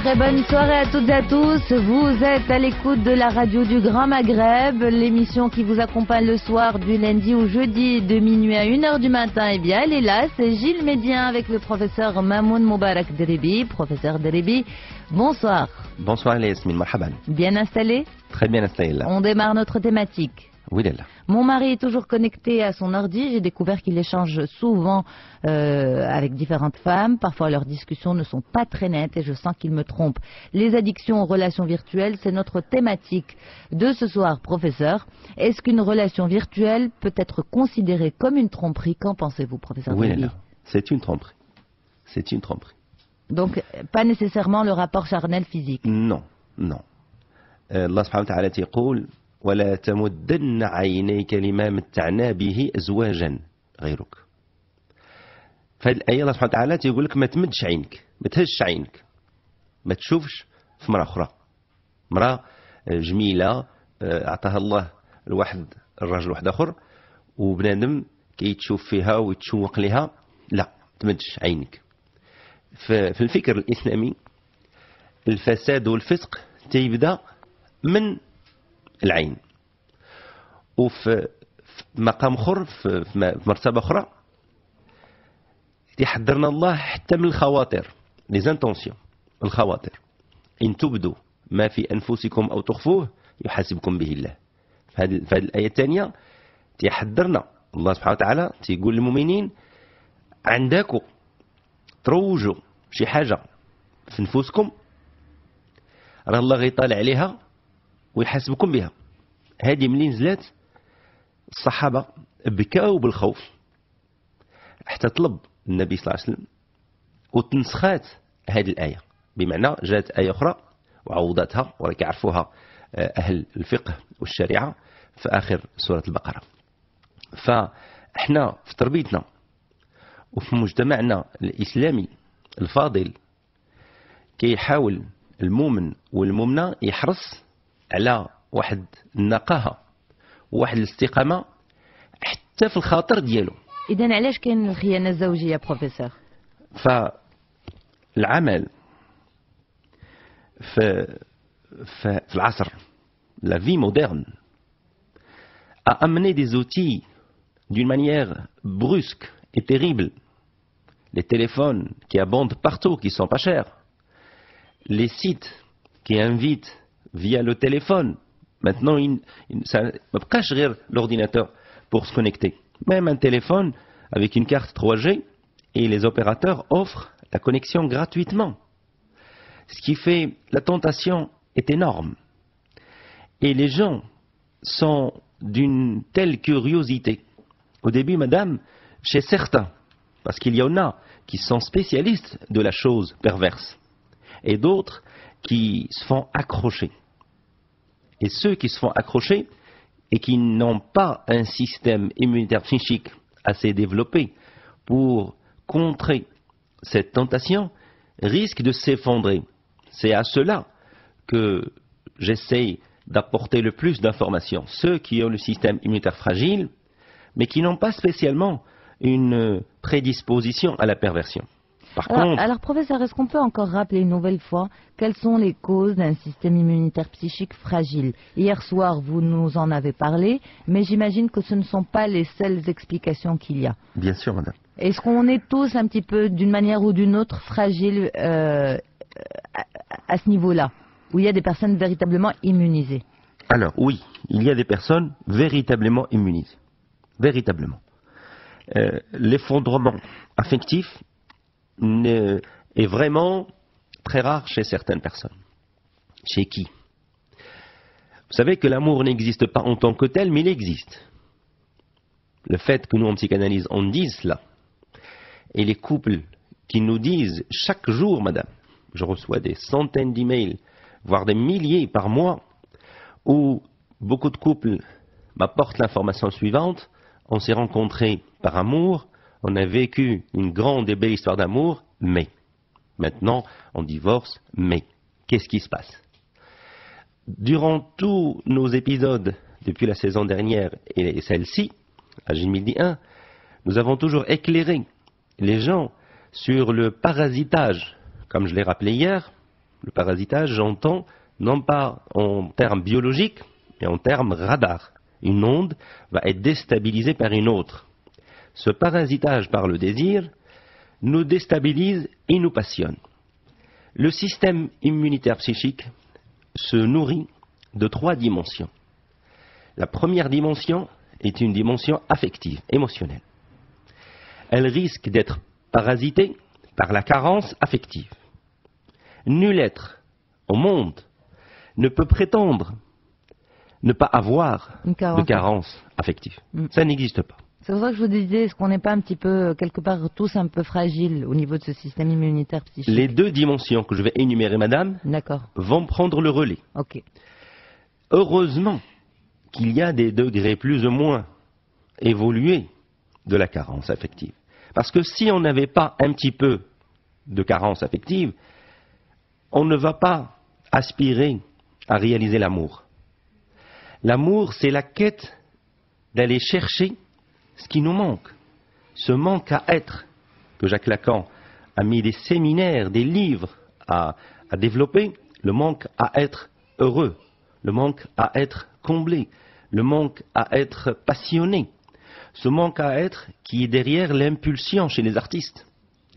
Très bonne soirée à toutes et à tous. Vous êtes à l'écoute de la radio du Grand Maghreb, l'émission qui vous accompagne le soir du lundi au jeudi de minuit à 1h du matin. Eh bien, elle est là, c'est Gilles Médien avec le professeur Mamoun Moubarak Deribi. Professeur Deribi, bonsoir. Bonsoir Yasmine, marhaban. Bien installé? Très bien installé là. On démarre notre thématique. Oui, là. Mon mari est toujours connecté à son ordi. J'ai découvert qu'il échange souvent avec différentes femmes. Parfois, leurs discussions ne sont pas très nettes et je sens qu'il me trompe. Les addictions aux relations virtuelles, c'est notre thématique de ce soir, professeur. Est-ce qu'une relation virtuelle peut être considérée comme une tromperie? Qu'en pensez-vous, professeur? Oui, là. C'est une tromperie. C'est une tromperie. Donc, pas nécessairement le rapport charnel physique? Non, non. Allah subhanahu wa ta'ala يقول ولا تمدن عينيك لما متعنا به أزواجا غيرك. فهذه الآية الله سبحانه وتعالى تيقول لك ما تمدش عينك، ما تهزش عينك، ما تشوفش في مرأة أخرى، مرأة جميلة أعطاها الله لواحد الرجل واحد آخر وبنادم كيتشوف فيها ويتشوق لها، لا تمدش عينك. في الفكر الإسلامي الفساد والفسق تيبدأ من العين، وفي مقام اخر في مرتبه اخرى يحذرنا الله حتى من الخواطر، لي زانتونسيون، الخواطر. ان تبدوا ما في انفسكم او تخفوه يحاسبكم به الله. في هذه الايه الثانيه تيحذرنا الله سبحانه وتعالى، تيقول للمؤمنين عندكم تروجوا شي حاجه في نفوسكم راه الله غيطالع عليها ويحاسبكم بها. هذه منين نزلت الصحابة بكاو بالخوف حتى طلب النبي صلى الله عليه وسلم وتنسخات هذه الآية، بمعنى جاءت آية أخرى وعوضتها، وراك يعرفوها أهل الفقه والشريعة في آخر سورة البقرة. فإحنا في تربيتنا وفي مجتمعنا الإسلامي الفاضل كيحاول المؤمن والمؤمنة يحرص على واحد النقاهة وواحد الاستقامة حتى في الخاطر ديالو. إذن علاش كاين الخيانة الزوجية بروفيسور؟ فالعمل في العصر la vie moderne a amené des outils d'une manière brusque et terrible. Les téléphones qui abondent partout, qui sont pas chers, les sites qui invitent via le téléphone. Maintenant, ça ne peut pas gérer l'ordinateur pour se connecter. Même un téléphone avec une carte 3G et les opérateurs offrent la connexion gratuitement. Ce qui fait la tentation est énorme. Et les gens sont d'une telle curiosité. Au début, madame, chez certains, parce qu'il y en a qui sont spécialistes de la chose perverse, et d'autres qui se font accrocher. Et ceux qui se font accrocher et qui n'ont pas un système immunitaire psychique assez développé pour contrer cette tentation risquent de s'effondrer. C'est à cela que j'essaye d'apporter le plus d'informations. Ceux qui ont le système immunitaire fragile, mais qui n'ont pas spécialement une prédisposition à la perversion. Alors, professeur, est-ce qu'on peut encore rappeler une nouvelle fois quelles sont les causes d'un système immunitaire psychique fragile? Hier soir, vous nous en avez parlé, mais j'imagine que ce ne sont pas les seules explications qu'il y a. Bien sûr, madame. Est-ce qu'on est tous un petit peu, d'une manière ou d'une autre, fragiles à ce niveau-là, où il y a des personnes véritablement immunisées? Alors, oui, il y a des personnes véritablement immunisées. Véritablement. L'effondrement affectif est vraiment très rare chez certaines personnes. Chez qui? Vous savez que l'amour n'existe pas en tant que tel, mais il existe. Le fait que nous, en psychanalyse, on dise cela, et les couples qui nous disent chaque jour, madame, je reçois des centaines d'emails, voire des milliers par mois, où beaucoup de couples m'apportent l'information suivante: on s'est rencontrés par amour, on a vécu une grande et belle histoire d'amour, mais maintenant on divorce, mais qu'est-ce qui se passe? Durant tous nos épisodes, depuis la saison dernière et celle-ci, à Gilles 1, nous avons toujours éclairé les gens sur le parasitage, comme je l'ai rappelé hier, le parasitage, j'entends non pas en termes biologiques, mais en termes radar. Une onde va être déstabilisée par une autre. Ce parasitage par le désir nous déstabilise et nous passionne. Le système immunitaire psychique se nourrit de 3 dimensions. La première dimension est une dimension affective, émotionnelle. Elle risque d'être parasitée par la carence affective. Nul être au monde ne peut prétendre ne pas avoir de carence affective. Ça n'existe pas. C'est pour ça que je vous disais, est-ce qu'on n'est pas un petit peu, quelque part, tous un peu fragiles au niveau de ce système immunitaire psychique? Les 2 dimensions que je vais énumérer, madame, vont prendre le relais. Ok. Heureusement qu'il y a des degrés plus ou moins évolués de la carence affective. Parce que si on n'avait pas un petit peu de carence affective, on ne va pas aspirer à réaliser l'amour. L'amour, c'est la quête d'aller chercher ce qui nous manque. Ce manque à être, que Jacques Lacan a mis des séminaires, des livres à développer, le manque à être heureux, le manque à être comblé, le manque à être passionné, ce manque à être qui est derrière l'impulsion chez les artistes.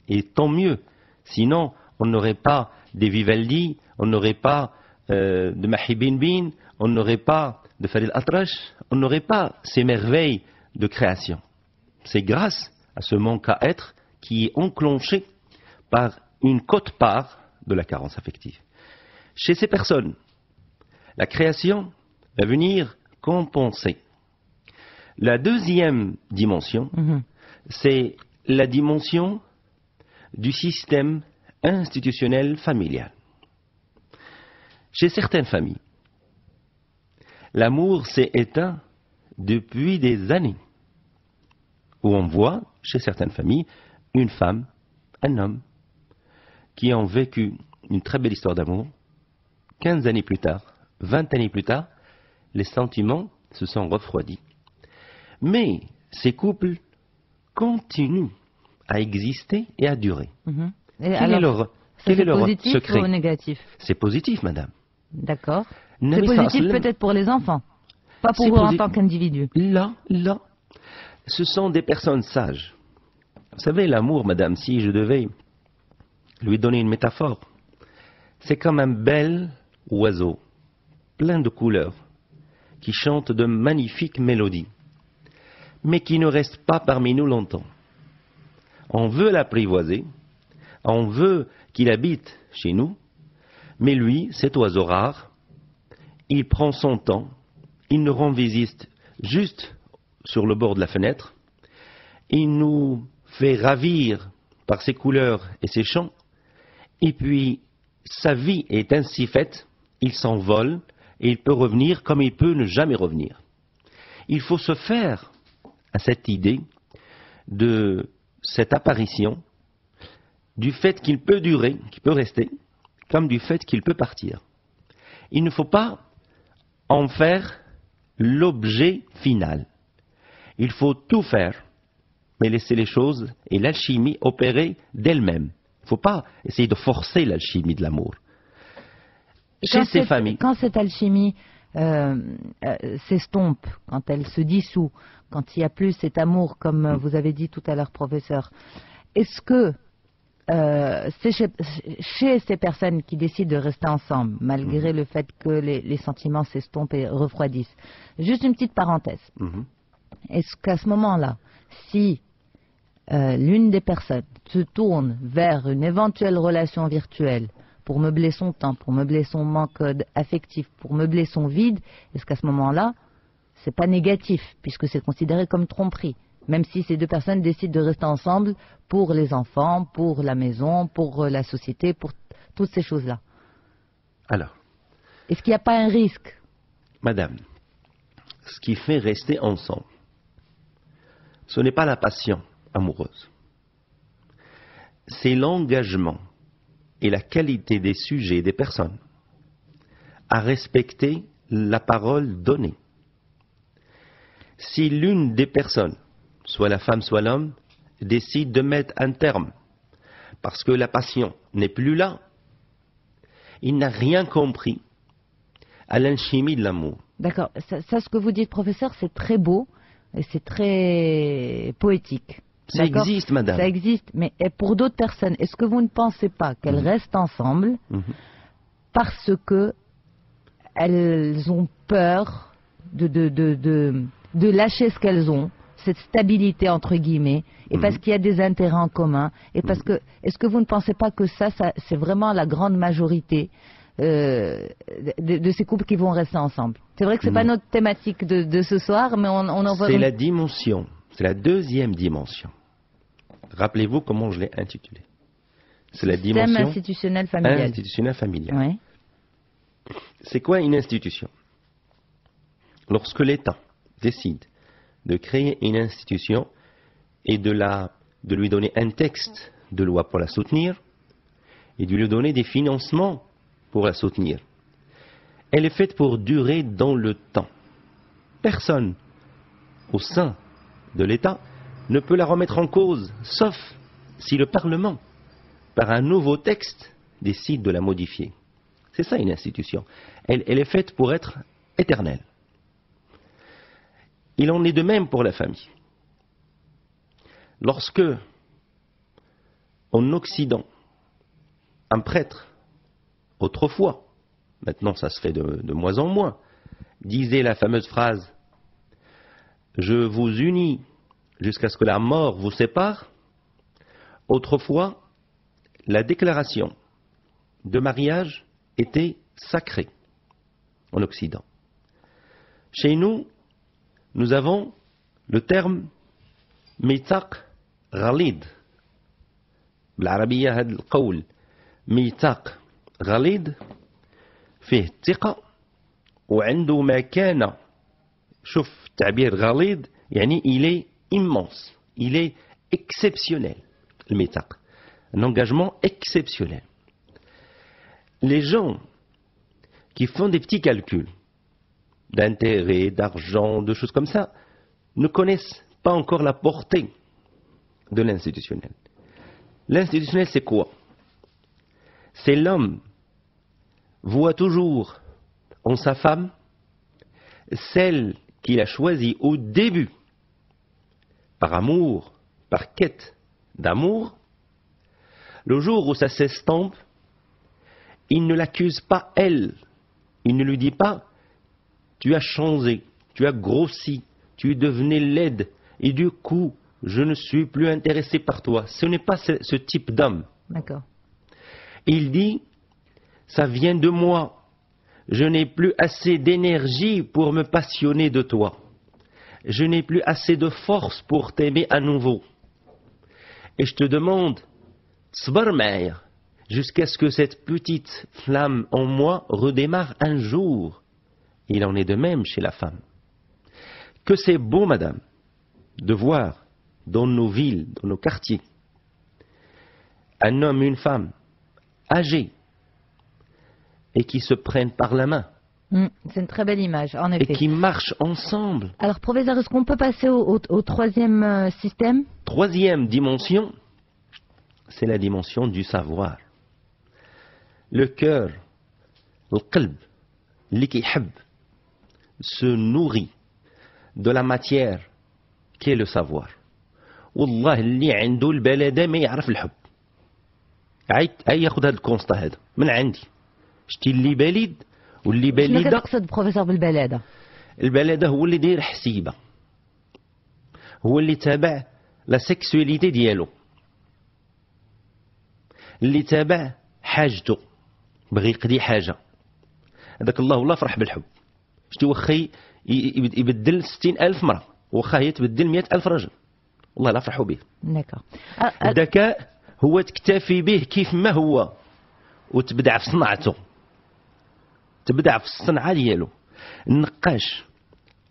Et tant mieux, sinon on n'aurait pas des Vivaldi, on n'aurait pas de Mahibin Bin, on n'aurait pas de Farid Atrash, on n'aurait pas ces merveilles de création. C'est grâce à ce manque à être qui est enclenché par une quote-part de la carence affective. Chez ces personnes, la création va venir compenser. La deuxième dimension, c'est la dimension du système institutionnel familial. Chez certaines familles, l'amour s'est éteint depuis des années, où on voit, chez certaines familles, une femme, un homme, qui ont vécu une très belle histoire d'amour. 15 années plus tard, 20 années plus tard, les sentiments se sont refroidis. Mais ces couples continuent à exister et à durer. Et Quel est leur positif secret ou négatif? C'est positif, madame. D'accord. C'est positif peut-être pour les enfants, pas pour eux en tant qu'individus. Là, ce sont des personnes sages. Vous savez, l'amour, madame, si je devais lui donner une métaphore, c'est comme un bel oiseau, plein de couleurs, qui chante de magnifiques mélodies, mais qui ne reste pas parmi nous longtemps. On veut l'apprivoiser, on veut qu'il habite chez nous, mais lui, cet oiseau rare, il prend son temps, il nous rend visite juste sur le bord de la fenêtre, il nous fait ravir par ses couleurs et ses chants, et puis sa vie est ainsi faite, il s'envole et il peut revenir comme il peut ne jamais revenir. Il faut se faire à cette idée de cette apparition, du fait qu'il peut durer, qu'il peut rester, comme du fait qu'il peut partir. Il ne faut pas en faire l'objet final. Il faut tout faire, mais laisser les choses et l'alchimie opérer d'elle-même. Il ne faut pas essayer de forcer l'alchimie de l'amour. Chez ces familles. Quand cette alchimie s'estompe, quand elle se dissout, quand il n'y a plus cet amour, comme vous avez dit tout à l'heure, professeur, est-ce que chez ces personnes qui décident de rester ensemble, malgré le fait que les sentiments s'estompent et refroidissent, juste une petite parenthèse, est-ce qu'à ce moment-là, si l'une des personnes se tourne vers une éventuelle relation virtuelle pour meubler son temps, pour meubler son manque affectif, pour meubler son vide, est-ce qu'à ce moment-là, c'est pas négatif, puisque c'est considéré comme tromperie, même si ces deux personnes décident de rester ensemble pour les enfants, pour la maison, pour la société, pour toutes ces choses-là? Alors, est-ce qu'il n'y a pas un risque? Madame, ce qui fait rester ensemble, ce n'est pas la passion amoureuse. C'est l'engagement et la qualité des sujets et des personnes à respecter la parole donnée. Si l'une des personnes, soit la femme, soit l'homme, décide de mettre un terme parce que la passion n'est plus là, il n'a rien compris à l'alchimie de l'amour. D'accord. Ça, ce que vous dites, professeur, c'est très beau et c'est très poétique. Ça D'accord. existe, madame. Ça existe, mais pour d'autres personnes, est-ce que vous ne pensez pas qu'elles restent ensemble parce que elles ont peur de lâcher ce qu'elles ont, cette stabilité entre guillemets, et parce qu'il y a des intérêts en commun, et parce que, est-ce que vous ne pensez pas que ça c'est vraiment la grande majorité de ces couples qui vont rester ensemble? C'est vrai que c'est pas notre thématique de ce soir, mais on en voit. C'est la dimension, c'est la deuxième dimension. Rappelez-vous comment je l'ai intitulé. C'est la dimension système institutionnel familial. Institutionnel familial. Ouais. C'est quoi une institution? Lorsque l'État décide de créer une institution et de lui donner un texte de loi pour la soutenir et de lui donner des financements pour la soutenir, elle est faite pour durer dans le temps. Personne au sein de l'État ne peut la remettre en cause, sauf si le Parlement, par un nouveau texte, décide de la modifier. C'est ça une institution. Elle est faite pour être éternelle. Il en est de même pour la famille. Lorsque, en Occident, un prêtre, autrefois, maintenant ça se fait de moins en moins, disait la fameuse phrase « Je vous unis jusqu'à ce que la mort vous sépare », autrefois, la déclaration de mariage était sacrée en Occident. Chez nous, nous avons le terme ميثاق غليظ. بالعربية هذا القول ميثاق غليظ فيه الثقة وعنده مكانة. شوف تعبير غليظ يعني il est immense, il est exceptionnel. Le ميثاق, un engagement exceptionnel. Les gens qui font des petits calculs d'intérêt, d'argent, de choses comme ça, ne connaissent pas encore la portée de l'institutionnel. L'institutionnel, c'est quoi? C'est l'homme voit toujours en sa femme celle qu'il a choisie au début, par amour, par quête d'amour. Le jour où ça s'estompe, il ne l'accuse pas elle. Il ne lui dit pas « tu as changé, tu as grossi, tu es devenu laide et du coup, je ne suis plus intéressé par toi ». Ce n'est pas ce type d'homme. D'accord. Il dit « ça vient de moi, je n'ai plus assez d'énergie pour me passionner de toi. Je n'ai plus assez de force pour t'aimer à nouveau. Et je te demande, tsbar ma'aya, jusqu'à ce que cette petite flamme en moi redémarre un jour. » Il en est de même chez la femme. Que c'est beau, madame, de voir dans nos villes, dans nos quartiers, un homme et une femme âgés et qui se prennent par la main. C'est une très belle image, en effet. Et qui marchent ensemble. Alors, professeur, est-ce qu'on peut passer au troisième système? Troisième dimension, c'est la dimension du savoir. Le cœur, le qalb, li kihab, se nourrit de la matière qui est le savoir. والله اللي عنده البلادة ما يعرف الحب. هاي ياخذ هذا الكونستا هذا من عندي. شتي اللي بليد واللي بليدة. شنو كتقصد بروفيسور بالبلادة؟ البلادة هو اللي داير حسيبة. هو اللي تابع لا سيكسواليتي ديالو. اللي تابع حاجته. بغي يقضي حاجة. هذاك الله والله فرح بالحب. شتي وخي يبدل 60,000 مرة وخا هي تبدل 100,000 رجل والله لا فرحوا به. الذكاء هو تكتفي به كيف ما هو وتبدع في صنعته، تبدع في الصنعة ديالو. النقاش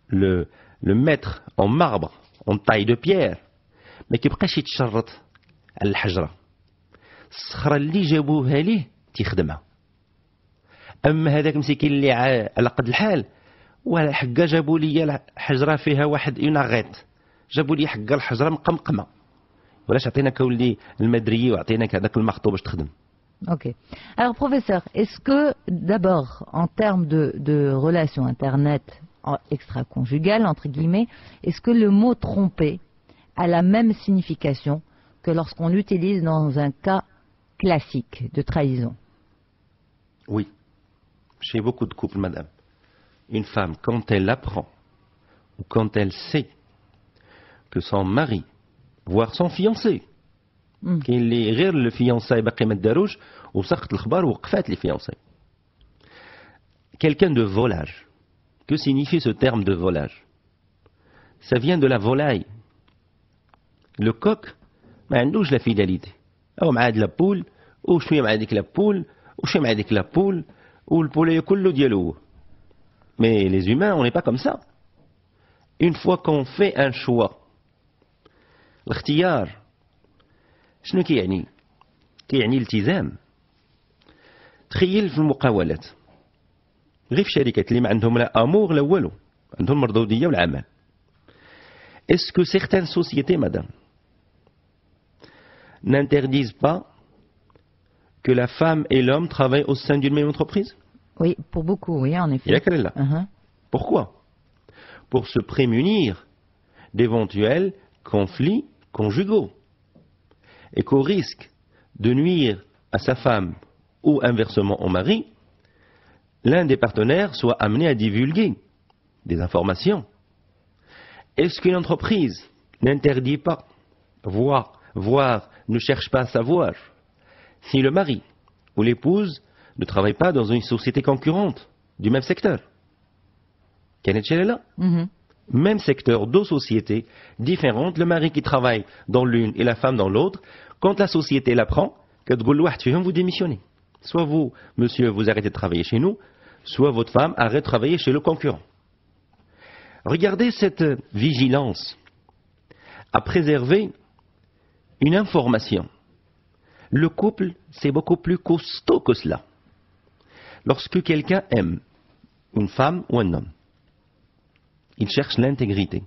لو ميتر اون ماربر اون طاي دو بيير ما كيبقاش يتشرط على الحجرة، الصخرة اللي جابوها ليه تيخدمها. اما هذاك مسكين اللي على قد الحال ولا حقا جابوا لي حجره فيها واحد ينغيط، جابوا لي حقا الحجره مقمقمه، ولاش عطيناك ولدي المدريه وعطيناك هذاك المخطوب باش تخدم. Ok. Alors, professeur, est-ce que, d'abord, en termes de relations Internet extra-conjugales, entre guillemets, est-ce que le mot tromper a la même signification que lorsqu'on l'utilise dans un cas classique de trahison? Oui, chez beaucoup de couples, madame. Une femme, quand elle apprend, ou quand elle sait que son mari, voire son fiancé, كاين اللي غير الفيانساي باقي ما داروش وسقط الخبر وقفات les fiançailles. Quelqu'un de volage. Que signifie ce terme de volage? Ça vient de la volaille. Le coq ما عندوش la fidélité. هو مع هاد لابول وشويه مع هذيك لابول وشويه مع هذيك لابول والبولي كله ديالو. Mais les humains, on n'est pas comme ça. Une fois qu'on fait un choix, الاختيار شنو كيعني؟ كيعني التزام. تخيل في المقاولات غير في شركات اللي ما عندهم لا امور لا والو، عندهم مردوديه والعمل. Est-ce que certaines sociétés, madame, n'interdisent pas que la femme et l'homme travaillent au sein d'une même entreprise? Oui, pour beaucoup, oui, en effet. Pourquoi? Pour se prémunir d'éventuels conflits conjugaux. Et qu'au risque de nuire à sa femme ou inversement au mari, l'un des partenaires soit amené à divulguer des informations. Est-ce qu'une entreprise n'interdit pas, voire ne cherche pas à savoir, si le mari ou l'épouse ne travaille pas dans une société concurrente du même secteur? Même secteur, deux sociétés différentes, le mari qui travaille dans l'une et la femme dans l'autre, quand la société l'apprend, vous démissionnez. Soit vous, monsieur, vous arrêtez de travailler chez nous, soit votre femme arrête de travailler chez le concurrent. Regardez cette vigilance à préserver une information. Le couple, c'est beaucoup plus costaud que cela. Lorsque quelqu'un aime une femme ou un homme, il cherche l'intégrité.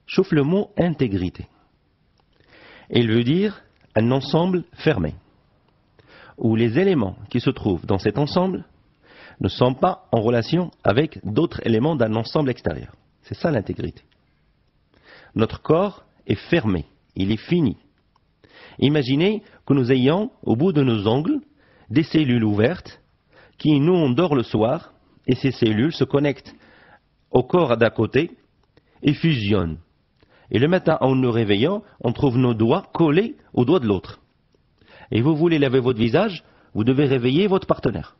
Chauffe le mot intégrité. Et il veut dire un ensemble fermé, où les éléments qui se trouvent dans cet ensemble ne sont pas en relation avec d'autres éléments d'un ensemble extérieur. C'est ça l'intégrité. Notre corps est fermé, il est fini. Imaginez que nous ayons au bout de nos ongles des cellules ouvertes qui, nous, on dort le soir et ces cellules se connectent au corps d'à côté et fusionnent. Et le matin, en nous réveillant, on trouve nos doigts collés aux doigts de l'autre. Et vous voulez laver votre visage, vous devez réveiller votre partenaire.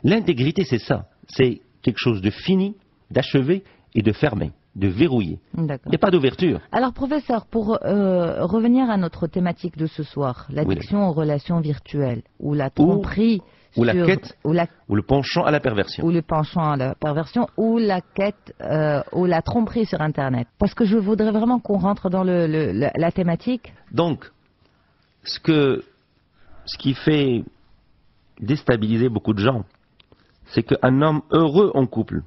L'intégrité, c'est ça. C'est quelque chose de fini, d'achevé et de fermé, de verrouillé. Il n'y a pas d'ouverture. Alors, professeur, pour revenir à notre thématique de ce soir, l'addiction aux relations virtuelles, ou la tromperie... Ou la quête, ou le penchant à la perversion. Ou le penchant à la perversion, ou la quête, ou la tromperie sur Internet. Parce que je voudrais vraiment qu'on rentre dans la thématique. Donc, ce qui fait déstabiliser beaucoup de gens, c'est qu'un homme heureux en couple,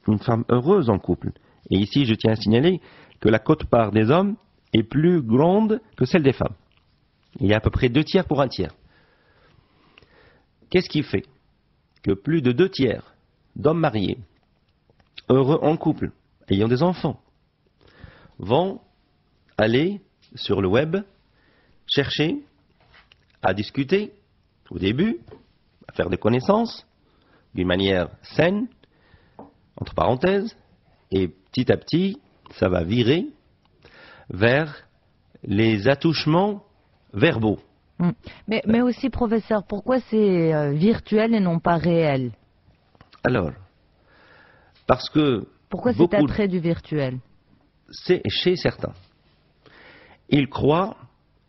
une femme heureuse en couple, et ici je tiens à signaler que la quote-part des hommes est plus grande que celle des femmes. Il y a à peu près 2 tiers pour 1 tiers. Qu'est-ce qui fait que plus de 2 tiers d'hommes mariés, heureux en couple, ayant des enfants, vont aller sur le web chercher à discuter au début, à faire des connaissances d'une manière saine, entre parenthèses, et petit à petit, ça va virer vers les attouchements verbaux. Mais aussi, professeur, pourquoi c'est virtuel et non pas réel? Alors, parce que... Pourquoi cet attrait du virtuel? C'est chez certains. Ils croient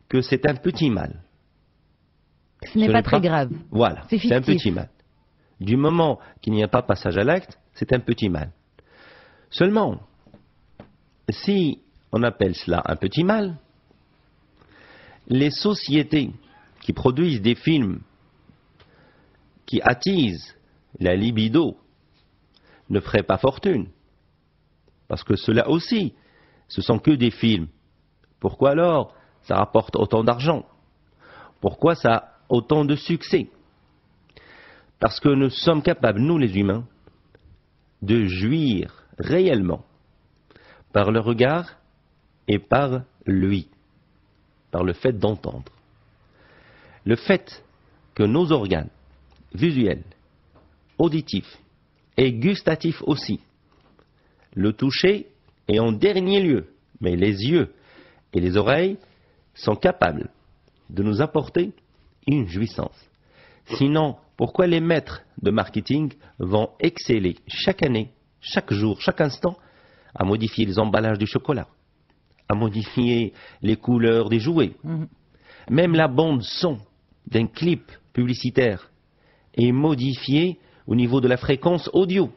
que c'est un petit mal. Ce n'est pas très grave. Voilà, c'est un petit mal. Du moment qu'il n'y a pas passage à l'acte, c'est un petit mal. Seulement, si on appelle cela un petit mal, les sociétés qui produisent des films qui attisent la libido ne feraient pas fortune. Parce que cela aussi, ce sont que des films. Pourquoi alors ça rapporte autant d'argent? Pourquoi ça a autant de succès? Parce que nous sommes capables, nous les humains, de jouir réellement par le regard et par l'ouïe, par le fait d'entendre. Le fait que nos organes visuels, auditifs et gustatifs aussi, le toucher est en dernier lieu, mais les yeux et les oreilles sont capables de nous apporter une jouissance. Sinon, pourquoi les maîtres de marketing vont exceller chaque année, chaque jour, chaque instant à modifier les emballages du chocolat, à modifier les couleurs des jouets? Même la bande son d'un clip publicitaire est modifiée au niveau de la fréquence audio.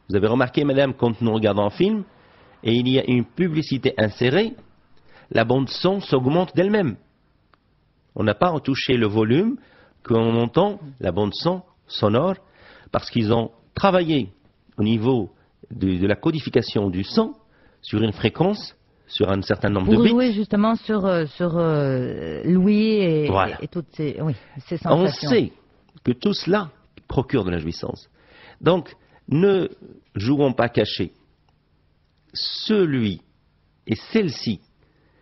Vous avez remarqué, madame, quand nous regardons un film et il y a une publicité insérée, la bande son s'augmente d'elle-même. On n'a pas touché le volume qu'on entend, la bande son sonore, parce qu'ils ont travaillé au niveau de la codification du son sur une fréquence, sur un certain nombre de bits. Pour jouer justement sur l'ouïe et, Voilà. et toutes ces, oui, ces On sensations. sait que tout cela procure de la jouissance. Donc, ne jouons pas caché. Celui et celle-ci,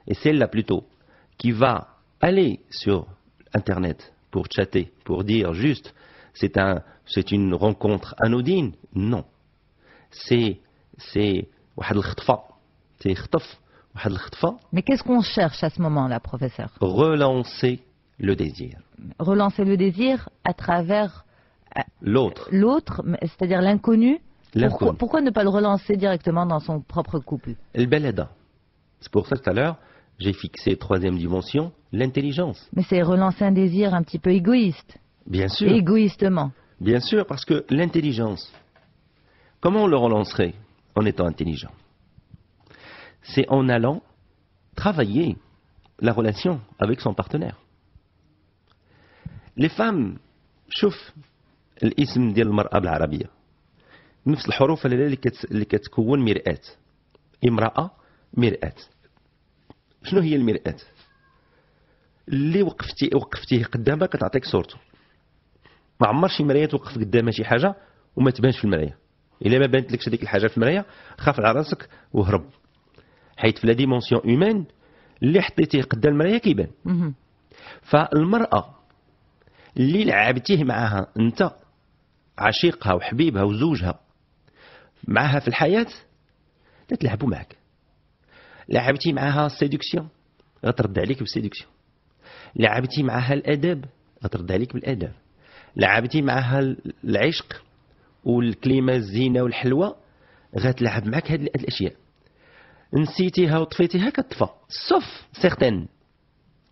et celle-là plutôt, qui va aller sur Internet pour chatter, pour dire juste c'est une rencontre anodine, non. C'est واحد الخطفة. C'est يخطف واحد الخطفة. Mais qu'est-ce qu'on cherche à ce moment-là, professeur? Relancer le désir. Relancer le désir à travers L'autre. l'autre, c'est-à-dire l'inconnu. L'inconnu. Pourquoi ne pas le relancer directement dans son propre couple? البلدة. C'est pour ça que tout à l'heure, j'ai fixé troisième dimension, l'intelligence. Mais c'est relancer un désir un petit peu égoïste, Bien sûr. égoïstement. Bien sûr, parce que l'intelligence, comment on le relancerait en étant intelligent? C'est en allant travailler la relation avec son partenaire. Les femmes, شوف الاسم ديال المرأة بالعربية نفس الحروف اللي كتكون مرآة. امرأة مرآة. شنو هي المرآة؟ اللي وقفتيه قدامها كتعطيك صورته. ما عمر شي مرايه توقف قدامها شي حاجه وما تبانش في المرايه. الا ما بانت لكش هذيك الحاجه في المرايه خاف على راسك وهرب. حيت في لا ديمونسيون هيومان اللي حطيتيه قدام المرايه كيبان. فالمراه اللي لعبتيه معها انت عشيقها وحبيبها وزوجها معها في الحياه تتلعبوا معك. لعبتي معها السيدكسيون غترد عليك بالسيدكسيون. لعبتي معها الاداب غترد عليك بالاداب. لعبتي معها العشق والكلمه الزينه والحلوه غتلعب معك هاد الاشياء. نسيتيها وطفيتيها كتطفى. Sauf certaines.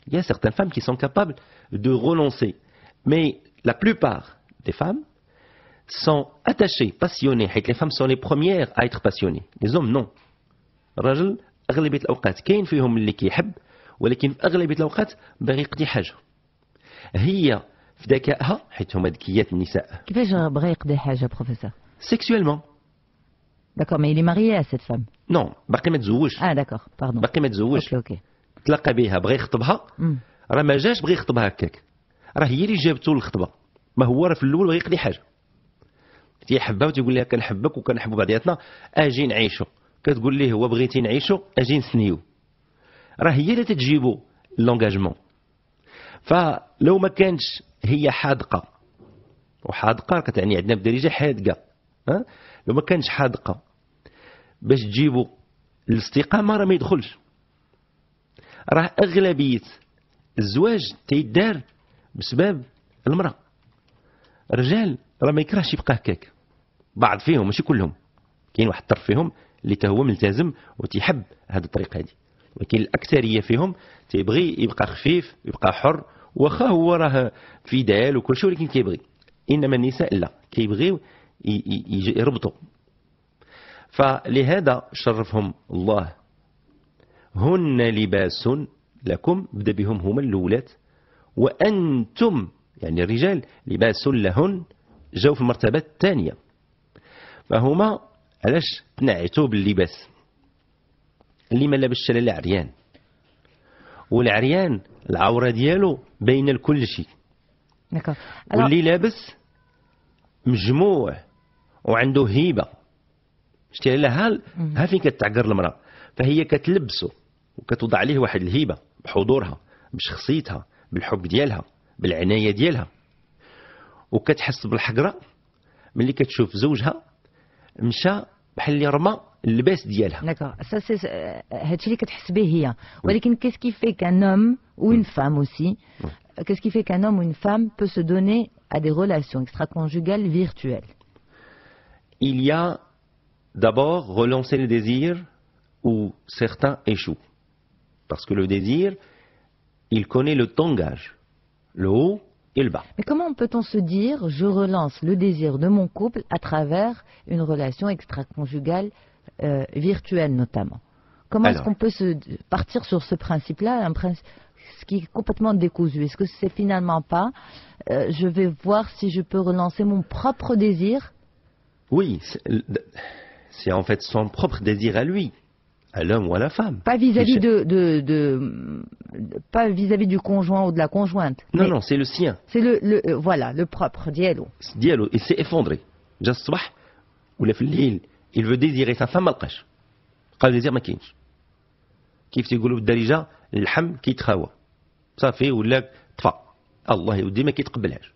Il y a certaines femmes qui sont capables de relancer. Mais la plupart des femmes sont attachées, passionnées. Les femmes sont les premières à être passionnées. Les hommes, non. الرجل أغلبية الأوقات كاين فيهم اللي كيحب ولكن في أغلبية الأوقات باغي يقضي حاجة. هي في ذكائها حيت هما ذكيات النساء. كيفاش بغى يقضي حاجة, professeur? Sexuellement. D'accord, mais il est marié à cette femme. Non, باقي ما تزوجش. Ah d'accord, pardon. باقي ما تزوجش. Ok. تلاقى بها بغى يخطبها. راه ما جاش بغى يخطبها هكاك. راه هي اللي جابته للخطبه. ما هو راه في الاول بغى يقضي حاجه. تيحبها وتقول لها كنحبك وكنحبوا بعضياتنا اجي نعيشوا. كتقول ليه هو بغيتي نعيشوا اجي نسنيو. راه هي اللي تجيبو لونجاجمون. فلو ما كانتش هي حاذقه وحاذقه كتعني عندنا بالدارجه حاذقه. لو ما كانتش حاذقه باش تجيبو الاستقامه راه ما يدخلش. راه اغلبيه الزواج تيدار بسبب المراه. الرجال راه ما يكرهش يبقى هكاك. بعض فيهم ماشي كلهم. كاين واحد الطرف فيهم اللي تا هو ملتزم وتيحب هذه الطريقه هذه. ولكن الاكثريه فيهم تيبغي يبقى خفيف يبقى حر واخا هو راه في دال وكل شيء ولكن كيبغي. انما النساء لا كيبغيو يربطوا. فلهذا شرفهم الله. هن لباس لكم بدا بهم هما الاولاد وانتم يعني الرجال لباس لهن جاوا في المرتبه الثانيه. فهما علاش تنعتوا باللباس اللي ما لابسش لا عريان والعريان العورة ديالو باينة لكل شيء. D'accord. واللي لابس مجموع وعنده هيبة. شتي لها ها فين كتعقر المرأة، فهي كتلبسه وكتوضع عليه واحد الهيبة بحضورها بشخصيتها بالحب ديالها بالعناية ديالها، وكتحس بالحقرة ملي كتشوف زوجها مشى بحال اللي رمى اللباس ديالها. D'accord. Ça c'est هادشي اللي كتحس به هي. ولكن qu'est-ce qui fait qu'un homme ou une femme aussi, qu'est-ce qui fait qu'un homme ou une femme peut se donner à des relations extra-conjugales virtuelles? Il y a d'abord relancer le désir où certains échouent. Parce que le désir, il connaît le tangage, le haut et le bas. Mais comment peut-on se dire je relance le désir de mon couple à travers une relation extra-conjugale virtuelle notamment? Comment est-ce qu'on peut partir sur ce principe-là, ce qui est complètement décousu? Est-ce que c'est finalement pas je vais voir si je peux relancer mon propre désir? Oui, c'est en fait son propre désir à lui, à l'homme ou à la femme. Pas vis-à-vis pas vis-à-vis du conjoint ou de la conjointe. Non, non, c'est le sien. C'est voilà, le propre, dialogue. Dialogue, il s'est effondré. جا الصباح ولا في الليل il veut désirer sa femme ما لقاش. قال désir ما كاينش. كيف تيقولوا بالدارجة اللحم كيتخاوى. صافي ولا طفى. الله يودي ما كيتقبلهاش.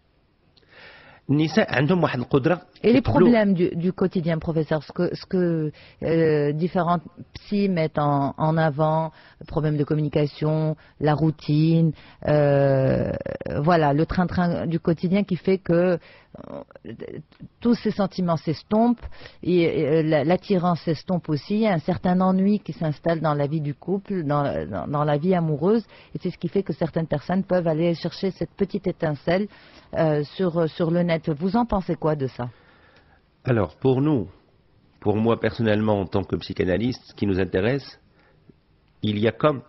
النساء عندهم واحد القدرة. Et les problèmes du quotidien, professeur, ce que différents psys mettent en avant, le problème de communication, la routine, voilà, le train-train du quotidien qui fait que tous ces sentiments s'estompent et l'attirance s'estompe aussi. Il y a un certain ennui qui s'installe dans la vie du couple, dans la vie amoureuse, et c'est ce qui fait que certaines personnes peuvent aller chercher cette petite étincelle sur le net. Vous en pensez quoi de ça? Alors, pour moi personnellement en tant que psychanalyste, ce qui nous intéresse, il y a comme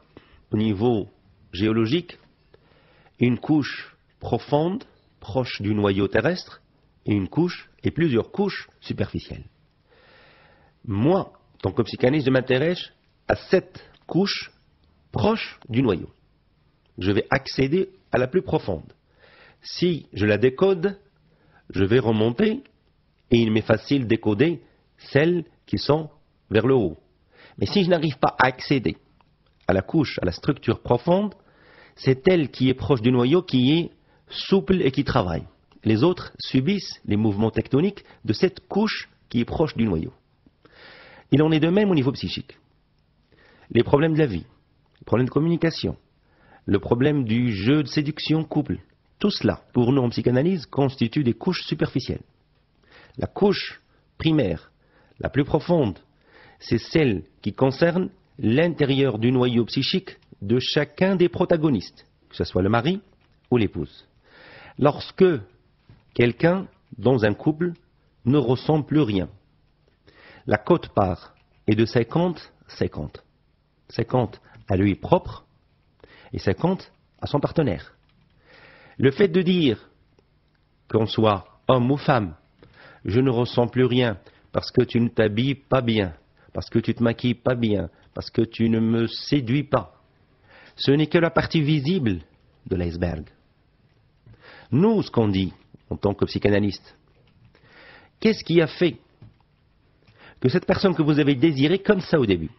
au niveau géologique une couche profonde, proche du noyau terrestre, et une couche et plusieurs couches superficielles. Moi, en tant que psychanalyste, je m'intéresse à cette couche proche du noyau. Je vais accéder à la plus profonde. Si je la décode, je vais remonter et il m'est facile de décoder celles qui sont vers le haut. Mais si je n'arrive pas à accéder à la couche, à la structure profonde, c'est elle qui est proche du noyau qui est souple et qui travaille. Les autres subissent les mouvements tectoniques de cette couche qui est proche du noyau. Il en est de même au niveau psychique. Les problèmes de la vie, les problèmes de communication, le problème du jeu de séduction couple, tout cela, pour nous en psychanalyse, constitue des couches superficielles. La couche primaire, la plus profonde, c'est celle qui concerne l'intérieur du noyau psychique de chacun des protagonistes, que ce soit le mari ou l'épouse. Lorsque quelqu'un, dans un couple, ne ressent plus rien, la quote-part est de 50-50. 50 à lui propre et 50 à son partenaire. Le fait de dire qu'on soit homme ou femme, je ne ressens plus rien parce que tu ne t'habilles pas bien, parce que tu te maquilles pas bien, parce que tu ne me séduis pas, ce n'est que la partie visible de l'iceberg. Nous, ce qu'on dit en tant que psychanalyste, qu'est-ce qui a fait que cette personne que vous avez désirée comme ça au début,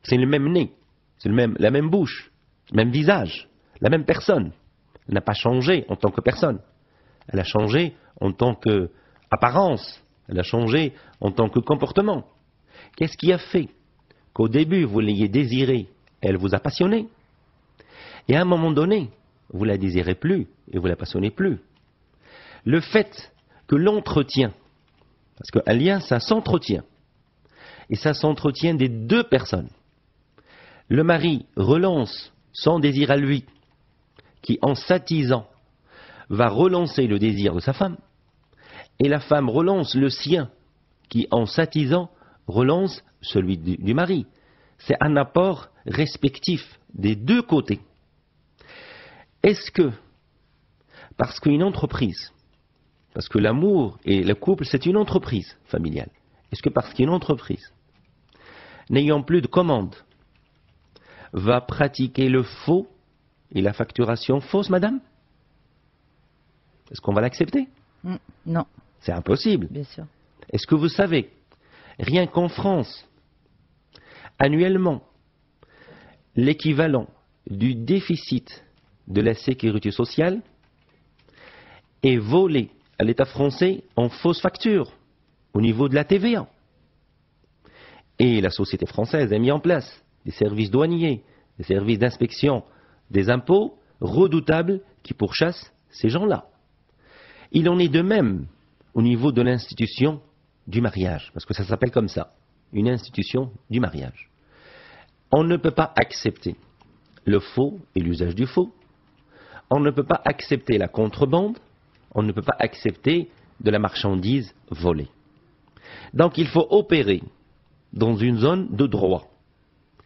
c'est le même nez, c'est la même bouche, le même visage, la même personne, elle n'a pas changé en tant que personne, elle a changé en tant qu'apparence, elle a changé en tant que comportement. Qu'est-ce qui a fait qu'au début vous l'ayez désirée, elle vous a passionné, et à un moment donné, vous la désirez plus et vous la passionnez plus? Le fait que l'entretien, parce qu'un lien, ça s'entretient, et ça s'entretient des deux personnes. Le mari relance son désir à lui, qui en s'attisant va relancer le désir de sa femme, et la femme relance le sien, qui en s'attisant relance celui du mari. C'est un apport respectif des deux côtés. Est-ce que, parce qu'une entreprise, parce que l'amour et le couple, c'est une entreprise familiale, est-ce que parce qu'une entreprise, n'ayant plus de commandes, va pratiquer le faux et la facturation fausse, madame? Est-ce qu'on va l'accepter? Non, C'est impossible. bien sûr. Est-ce que vous savez, rien qu'en France, annuellement, l'équivalent du déficit de la sécurité sociale est volé à l'État français en fausse facture au niveau de la TVA. Et la société française a mis en place des services douaniers, des services d'inspection des impôts redoutables qui pourchassent ces gens-là. Il en est de même au niveau de l'institution du mariage, parce que ça s'appelle comme ça, une institution du mariage. On ne peut pas accepter le faux et l'usage du faux. On ne peut pas accepter la contrebande. On ne peut pas accepter de la marchandise volée. Donc il faut opérer dans une zone de droit.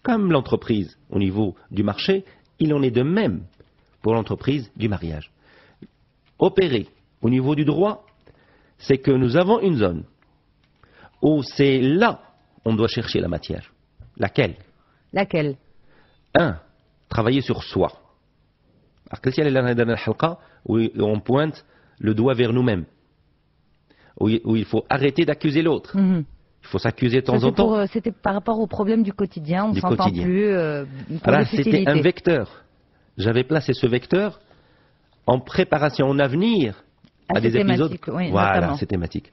Comme l'entreprise au niveau du marché, il en est de même pour l'entreprise du mariage. Opérer au niveau du droit, c'est que nous avons une zone où c'est là on doit chercher la matière. Laquelle? Laquelle? 1. Travailler sur soi. Où on pointe le doigt vers nous-mêmes. Où il faut arrêter d'accuser l'autre. Il faut s'accuser de temps en temps. C'était par rapport au problème du quotidien, on ne s'entend plus. C'était un vecteur. J'avais placé ce vecteur en préparation, en avenir à des épisodes. Oui, voilà, c'est thématique.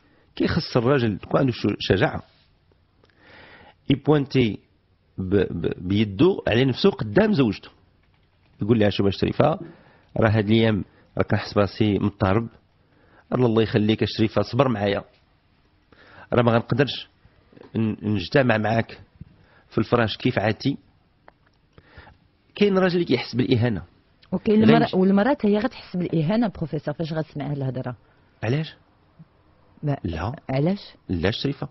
Il pointait بيدو على نفسه قدام زوجته يقول لها شوف شريفه راه هاد الايام راك نحس براسي مضطرب الله يخليك شريفه صبر معايا راه ما غنقدرش نجتمع معاك في الفراش كيف عادتي. كاين راجل اللي كيحس بالاهانه وكاين والمراه هي غتحس بالاهانه بروفيسور فاش غتسمع هاد الهضره. علاش؟ لا علاش؟ لا شريفه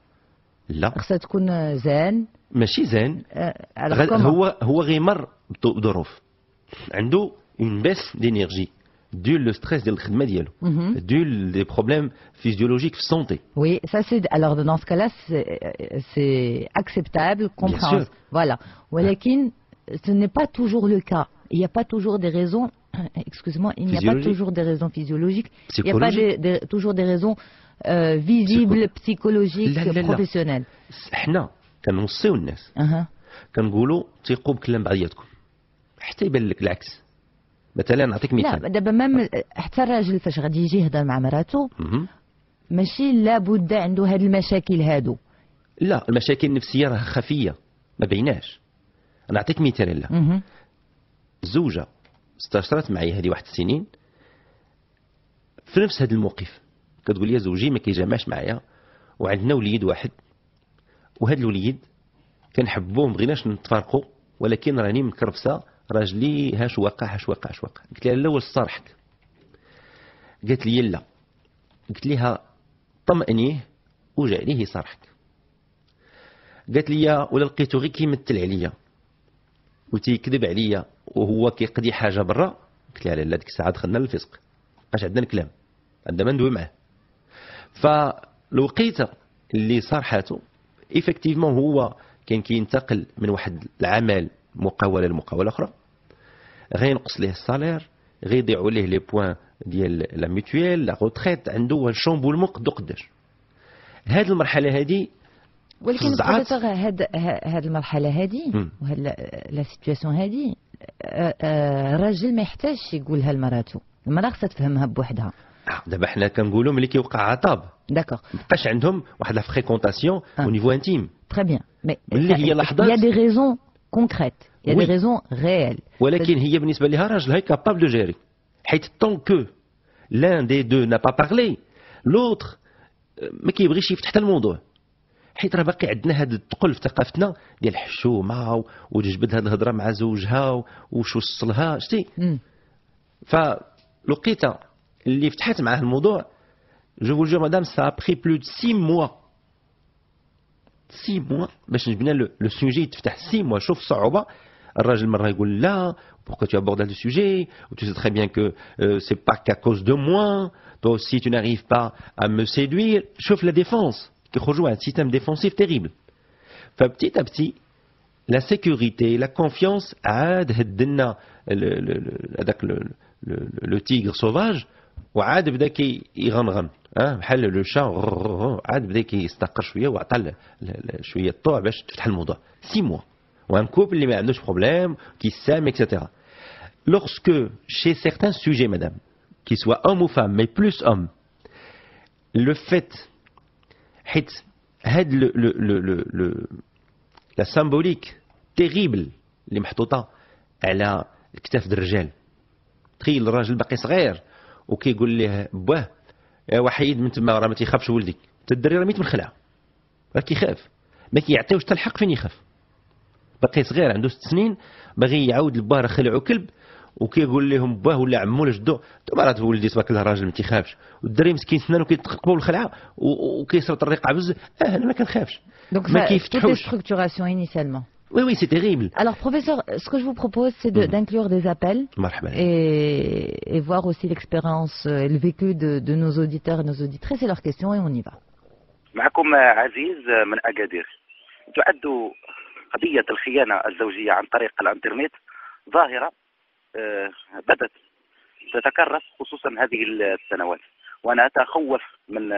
لا خصها تكون زان ماشي زين. هو غيمر بظروف عنده une baisse d'énergie dû le stress ديال الخدمه ديالو dû des problèmes physiologiques de santé. Oui, ça c'est alors dans ce cas-là c'est acceptable, compréhensible. Voilà. ولكن ce n'est pas toujours le cas. Il n'y a pas toujours des raisons excusez-moi, il n'y a pas toujours des raisons physiologiques, il n'y a pas toujours des raisons visibles, psychologiques, professionnelles. احنا كنوصيو الناس كنقولوا تيقوا بكلام بعضياتكم حتى يبان لك العكس. مثلا نعطيك مثال. لا دابا مام حتى الراجل فاش غادي يجي يهضر مع مراته ماشي لابد عنده هاد المشاكل هادو. لا المشاكل النفسيه راه خفيه ما بيناش. نعطيك مثال. لا الزوجه استشرت معي هذه واحد السنين في نفس هذا الموقف كتقول لي زوجي ما كيجامعش معايا وعندنا وليد واحد وهذا الوليد كنحبوه ما بغيناش نتفارقوا ولكن راني مكرفسه راجلي هاش واقع. قلت لها لا واش صارحك؟ قالت لي لا. قلت لها طمئنيه وجعليه يصارحك. قالت لي ولا لقيتو غير كيمثل عليا وتيكذب عليا وهو كيقضي حاجه برا. قلت لها لا ديك الساعه دخلنا للفسق باش عندنا الكلام عندما ندوي معاه. فالوقيته اللي صارحاته ايفيكتيفمون هو كان كينتقل من واحد العمل مقاوله لمقاوله اخرى غينقص ليه الصالير غيضيعوا ليه لي بوين ديال لا ميتويل لا روتريت عنده شامبولمون قداش. هذه المرحله هذه ولكن بروفيسور هاد المرحله هذه وهاد لا سيتوياسيون هذه الراجل ما يحتاجش يقولها لمراته. المراه خصها تفهمها بوحدها. دابا حنا كنقولوا ملي كيوقع عطاب داكوغ مابقاش عندهم واحد لا فريكونطاسيون او نيفو انتيم. تري بيان مي اللي هي لحظات il y a des raisons concrètes, il y a des raisons réelles. ولكن هي بالنسبه لها راجلها كابابل دو جيري حيت طون كو l'un des deux n'a pas parlé l'autre ما كيبغيش يفتح حتى الموضوع حيت راه باقي عندنا هذا الثقل في ثقافتنا ديال الحشومه وتجبد هذه الهضره مع زوجها وش وصلها شتي. فلقيتها اللي فتحت معاه الموضوع جو فو جور مدام سا بري بلو دو 6 موا 6 mois باش نبنى لو سوجي يتفتح 6 mois. شوف الصعوبه. الراجل مره يقول لا pourquoi tu abordes le sujet ou tu sais très bien que c'est pas qu'à cause de moi toi aussi tu n'arrives pas à me séduire. شوف la défense كيخرجوا واحد سيستم ديفونسيف تيريبل. فبتيت ا بتي la sécurité, la confiance, عاد هدلنا هذاك le tigre sauvage وعاد بدا يغنغن بحال لو شا عاد بدا كيستقر شويه وعطى شويه الطوع باش تفتح الموضوع 6 mois وان كوبل اللي ما عندوش بروبليم كيسام etc. Lorsque chez certains sujets madame qu'ils soient hommes ou femmes mais plus hommes le fait حيت هاد la symbolique terrible اللي محطوطه على كتاف الرجال. تخيل الراجل باقي صغير وكيقول ليه باه يا وحيد من تما راه ما تيخافش ولدك، الدري راه ميت من الخلعه راه كيخاف ما كيعطيوش حتى الحق فين يخاف. باقي صغير عنده 6 سنين باغي يعاود لباه راه خلعو كلب وكيقول لهم باه ولا عمو ولا جدو انتما راه ولدي تبارك الله راجل ما تيخافش والدري مسكين سنانو كيتقبوا الخلعه وكيسرط الرقعه بزاف انا ما كنخافش. Donc ça, toutes les structurations initialement. Oui, oui, c'est terrible. Alors, professeur, ce que je vous propose, c'est d'inclure des appels et voir aussi l'expérience et le vécu de nos auditeurs et nos auditrices et leurs questions, et on y va. معكم عزيز من أكادير. تعد قضية الخيانة الزوجية عن طريق الإنترنت ظاهرة بدأت تتكرر خصوصا هذه السنوات، وأنا أتخوف من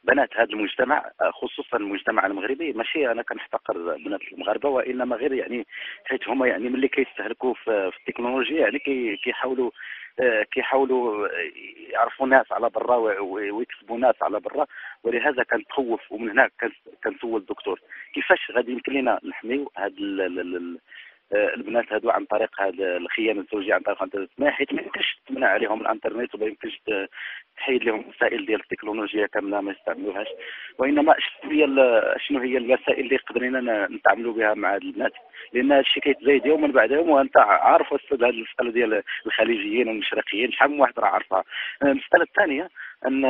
بنات هذا المجتمع خصوصا المجتمع المغربي. ماشي انا كنحتقر بنات المغاربه وانما غير يعني حيت هما يعني ملي كيستهلكوا في التكنولوجيا يعني كيحاولوا يعرفوا ناس على برا ويكسبوا ناس على برا، ولهذا كنتخوف. ومن هنا كنسول الدكتور كيفاش غادي يمكن لنا نحميو هاد البنات هادو عن طريق هذا الخيانه الزوجيه عن طريق الانترنت، حيت ما يمكنش تمنع عليهم الانترنت وما يمكنش تحيد لهم الوسائل ديال التكنولوجيا كامله ما يستعملوهاش، وانما شنو هي الوسائل اللي قدرنا نتعاملوا بها مع البنات، لان هذا الشيء كيتزايد يوما بعد يوم. وانت عارف استاذ هذه المساله ديال الخليجيين والمشرقيين شحال من واحد راه عارفها. المساله الثانيه ان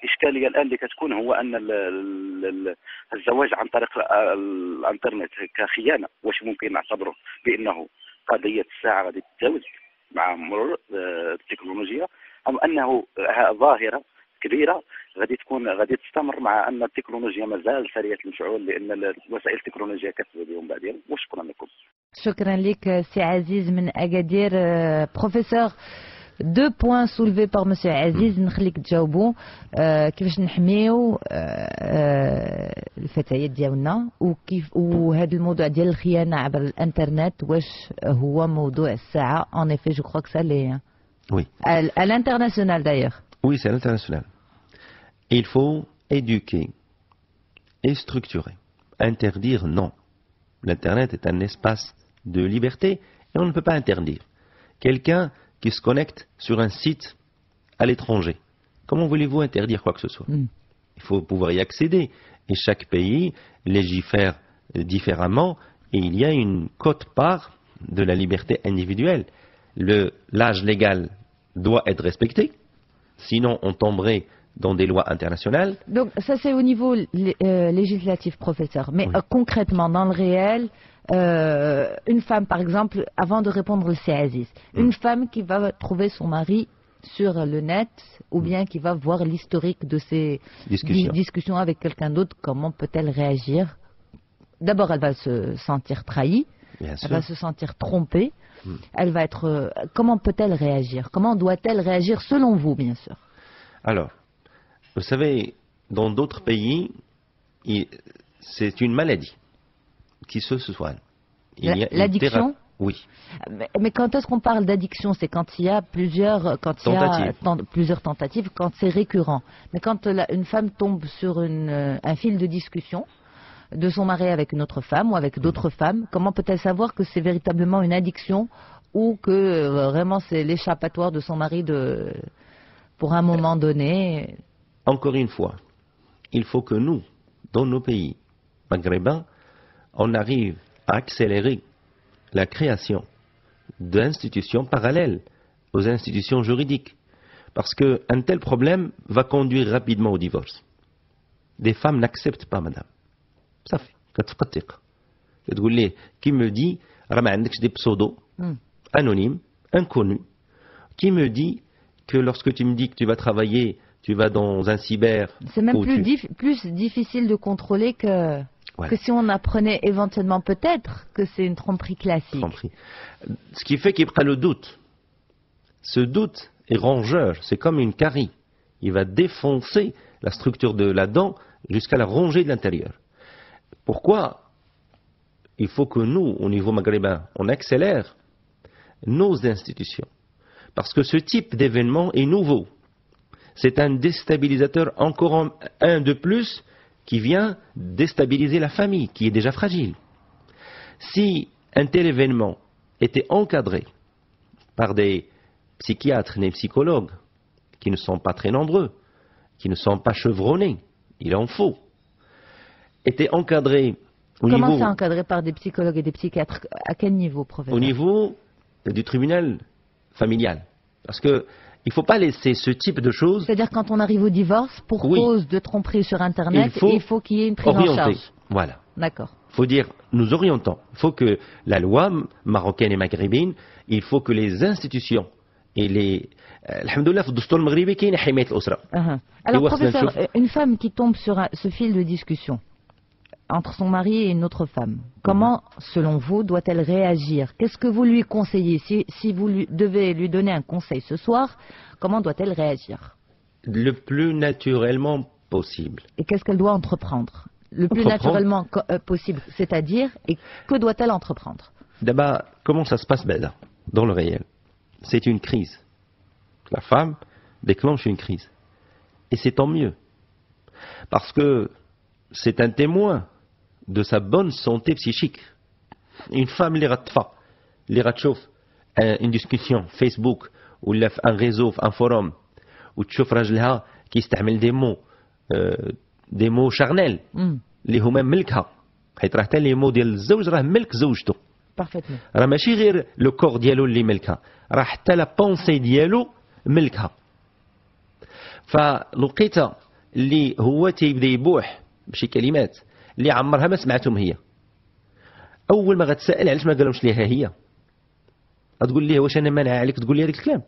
الإشكالية الآن اللي كتكون هو أن الزواج عن طريق الإنترنت كخيانة واش ممكن نعتبره بأنه قضية الساعة غادي تتجاوز مع مرور التكنولوجيا، أم أنه ظاهرة كبيرة غادي تستمر مع أن التكنولوجيا مازال سريعة المفعول، لأن الوسائل التكنولوجيا كتزيد يوم بعد يوم. وشكرا لكم. شكرا لك سي عزيز من أكادير. بروفيسور، 2 points soulevés par monsieur Aziz نخليك تجاوبوا. كيفاش نحميو الفتيات ديالنا وهذا الموضوع ديال الخيانة عبر الانترنت واش هو موضوع الساعة؟ en effet je crois que ça l'est. Oui. À l'international d'ailleurs. Oui, c'est à l'international. Il faut éduquer et structurer. Interdire, non. L'internet est un espace de liberté et on ne peut pas interdire. Quelqu'un qui se connecte sur un site à l'étranger. Comment voulez-vous interdire quoi que ce soit? Il faut pouvoir y accéder. Et chaque pays légifère différemment et il y a une quote-part de la liberté individuelle. L'âge légal doit être respecté, sinon on tomberait dans des lois internationales. Donc ça c'est au niveau législatif, professeur. Mais oui. Concrètement, dans le réel, une femme, par exemple, avant de répondre le Aziz, une femme qui va trouver son mari sur le net ou bien qui va voir l'historique de ses discussions avec quelqu'un d'autre, comment peut-elle réagir? D'abord, elle va se sentir trahie, elle va se sentir trompée, elle va être... Comment peut-elle réagir? Comment doit-elle réagir selon vous, bien sûr? Alors, vous savez, dans d'autres pays, c'est une maladie qui se soigne. L'addiction? Oui. Mais quand est-ce qu'on parle d'addiction? C'est quand il y a plusieurs tentatives, quand c'est récurrent. Mais quand une femme tombe sur un fil de discussion de son mari avec une autre femme ou avec d'autres femmes, comment peut-elle savoir que c'est véritablement une addiction ou que vraiment c'est l'échappatoire de son mari pour un moment donné? Encore une fois, il faut que nous, dans nos pays maghrébins, on arrive à accélérer la création d'institutions parallèles aux institutions juridiques. Parce qu'un tel problème va conduire rapidement au divorce. Des femmes n'acceptent pas, madame. Ça fait. Qui me dit, des pseudos, anonymes, inconnus, qui me dit que lorsque tu me dis que tu vas travailler tu vas dans un cyber. C'est même où plus difficile de contrôler que Voilà. si on apprenait éventuellement peut-être que c'est une tromperie classique. Tromperie. Ce qui fait qu'il prend le doute. Ce doute est rongeur, c'est comme une carie. Il va défoncer la structure de la dent jusqu'à la ronger de l'intérieur. Pourquoi il faut que nous, au niveau maghrébin, on accélère nos institutions? Parce que ce type d'événement est nouveau. C'est un déstabilisateur, encore un de plus, qui vient déstabiliser la famille, qui est déjà fragile. Si un tel événement était encadré par des psychiatres, des psychologues, qui ne sont pas très nombreux, qui ne sont pas chevronnés, il en faut, était encadré au Comment niveau... c'est encadré par des psychologues et des psychiatres? À quel niveau, professeur? Au niveau du tribunal familial. Parce que il ne faut pas laisser ce type de choses... C'est-à-dire quand on arrive au divorce, pour Oui. cause de tromperie sur Internet, il faut qu'il y ait une prise orienter. en charge. Voilà. D'accord. Il faut dire, nous orientons. Il faut que la loi marocaine et maghrébine, il faut que les institutions et les... Alhamdoulilah, في الدستور المغربي كاين حماية الأسرة. Alors, Et professeur, Waslan une femme qui tombe sur ce fil de discussion entre son mari et une autre femme, comment, selon vous, doit-elle réagir? Qu'est-ce que vous lui conseillez? Si vous devez lui donner un conseil ce soir, comment doit-elle réagir? Le plus naturellement possible. Et qu'est-ce qu'elle doit entreprendre? Le plus Entreprendre. naturellement possible, c'est-à-dire, et que doit-elle entreprendre? D'abord, comment ça se passe dans le réel? C'est une crise. La femme déclenche une crise. Et c'est tant mieux. Parce que c'est un témoin de sa bonne santé psychique. Une femme اللي غتشوف une discussion Facebook ولا في un réseau, un forum وتشوف راجلها كيستعمل des mots charnels اللي هما ملكها، حيت راه حتى لي مو ديال الزوج راه ملك زوجته. Parfaitement. راه ماشي غير لو كور ديالو اللي ملكها، راه حتى لا بونسي ديالو ملكها. فلقيتها اللي هو تيبدا يبوح بشي كلمات اللي عمرها ما سمعتهم هي، اول ما غتسائل علاش ما قالهمش ليها هي، غتقول ليه واش انا مانع عليك تقول لي هذاك الكلام؟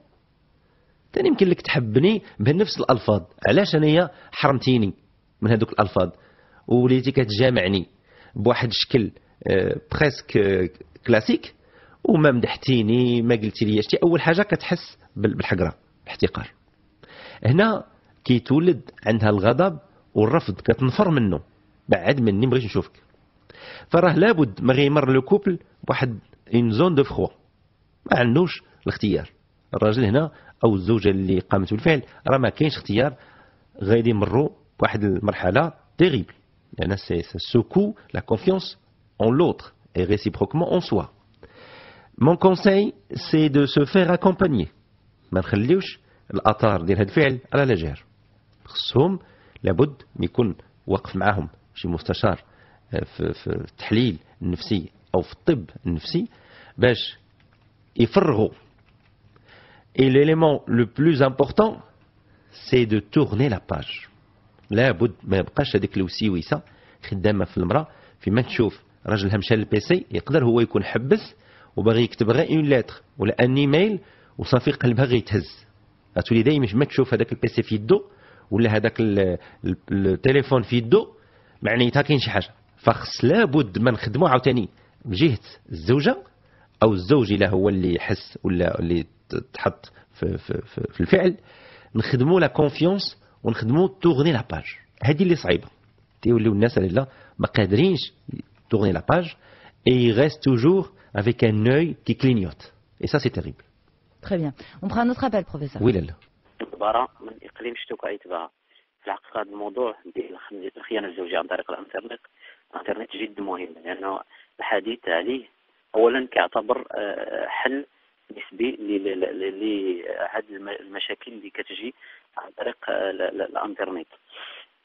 ثاني يمكن لك تحبني بنفس الالفاظ، علاش انايا حرمتيني من هذوك الالفاظ وليتي كتجامعني بواحد الشكل بريسك كلاسيك وما مدحتيني ما قلتي لي شتي. اول حاجه كتحس بالحقره، الاحتقار. هنا كيتولد عندها الغضب والرفض، كتنفر منه، بعد مني مبغيتش نشوفك. فراه لابد ما غيمر لو كوبل بواحد اون زون دو فروا، ما عندوش الاختيار. الراجل هنا او الزوجه اللي قامت بالفعل راه ما كاينش اختيار، غادي يمروا بواحد المرحله تيريبل، لان سي سوكو لا كونفيونس en l'autre et réciproquement en soi. Mon conseil, c'est de se faire accompagner. ما نخليوش الأثار ديال هذا الفعل على لا جهر. خصهم لابد يكون واقف معاهم شي مستشار في التحليل النفسي أو في الطب النفسي باش يفرغوا. Et l'élément le plus important, c'est de tourner la page. لابد ما يبقاش هذيك الوسيوسة خدامة في المرأة، فيما تشوف راجلها مشى للبيسي يقدر هو يكون حبس وباغي يكتب غير اون لتر ولا ان ايميل وصافي قلبها غيتهز. غتولي دايما ما تشوف هذاك البيسي في يدو ولا هذاك التليفون في يدو معنيتها كاين شي حاجه. فخص لابد ما نخدموا عاوتاني بجهه الزوجه او الزوج الا هو اللي يحس ولا اللي تحط في الفعل، نخدموا لا كونفيونس ونخدموا تورني لا باج. هذه اللي صعيبه، تيوليو الناس لا ما قادرينش tourner la page et il reste toujours avec un œil qui clignote. Et ça, c'est terrible. Très bien. On prend un autre appel, professeur. Oui, Lala. براء من اقليم شتوكا يتبع. في الحقيقه هذا الموضوع ديال الخيانه الزوجيه عن طريق الانترنت جد مهم، لانه الحديث عليه اولا كيعتبر حل نسبي لهذه المشاكل اللي كتجي عن طريق الانترنت.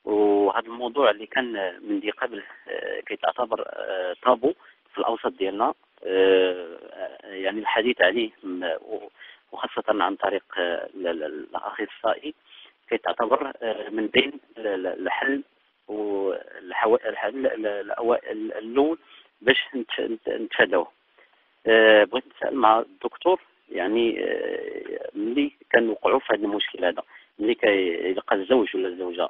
وهذا الموضوع اللي كان من دي قبل كيتعتبر طابو في الاوسط ديالنا، يعني الحديث عليه وخاصه عن طريق الاخصائي كيتعتبر من بين الحل والحل الاول باش نتفاداوه. بغيت نسال مع الدكتور، يعني ملي كنوقعوا في هذا المشكل هذا اللي كيلقى الزوج ولا الزوجه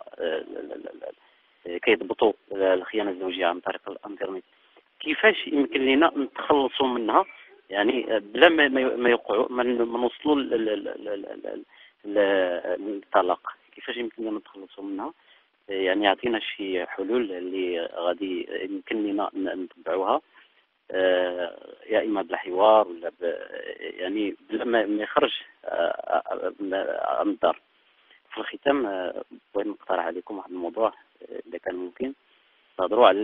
كيضبطوا الخيانه الزوجيه عن طريق الانترنت، كيفاش يمكن لنا نتخلصوا منها يعني بلا ما يوقعوا ما نوصلوا للطلاق؟ كيفاش يمكن لنا نتخلصوا منها؟ يعني يعطينا شي حلول اللي غادي يمكن لنا نتبعوها، يا اما بلا حوار ولا يعني بلا ما يخرج من الدار. في الختام بغيت نقترح عليكم واحد الموضوع اذا كان ممكن نهضروا على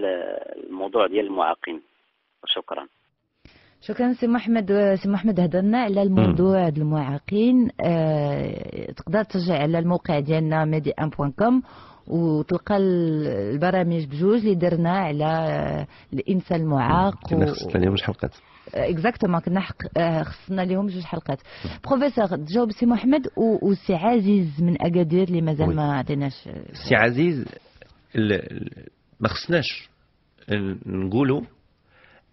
الموضوع ديال المعاقين. شكرا. شكرا سي محمد. سي محمد هضرنا على الموضوع ديال المعاقين. تقدر ترجع على الموقع ديالنا medi1.com وتلقى البرامج بجوج اللي درنا على الانسان المعاق. كنا خصنا لهم حلقات اكزاكتومون، كنا خصنا لهم جوج حلقات. بروفيسور تجاوب سي محمد وسي عزيز من اكادير اللي مازال ما عطيناش. سي عزيز ما خصناش نقولوا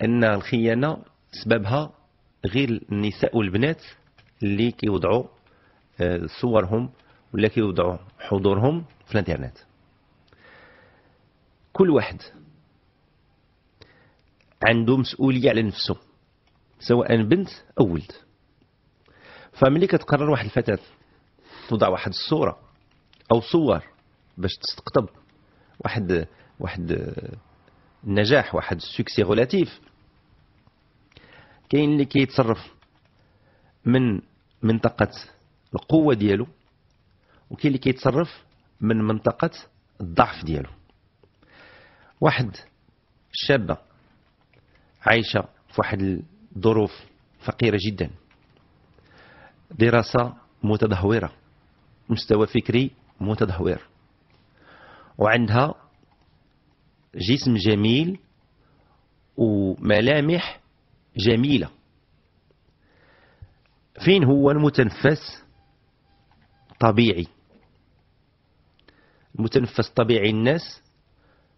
ان الخيانه سببها غير النساء والبنات اللي كيوضعوا صورهم ولا كيوضعوا حضورهم في الانترنت. كل واحد عنده مسؤوليه على نفسه سواء بنت او ولد. فملي كتقرر واحد الفتاه توضع واحد الصوره او صور باش تستقطب واحد النجاح، واحد السكسي غولاتيف، كاين اللي كيتصرف من منطقه القوه ديالو وكاين اللي كيتصرف من منطقه الضعف ديالو. واحد شابه عايشه في واحد الظروف فقيره جدا، دراسه متدهوره، مستوى فكري متدهور، وعندها جسم جميل وملامح جميلة. فين هو المتنفس طبيعي؟ المتنفس طبيعي الناس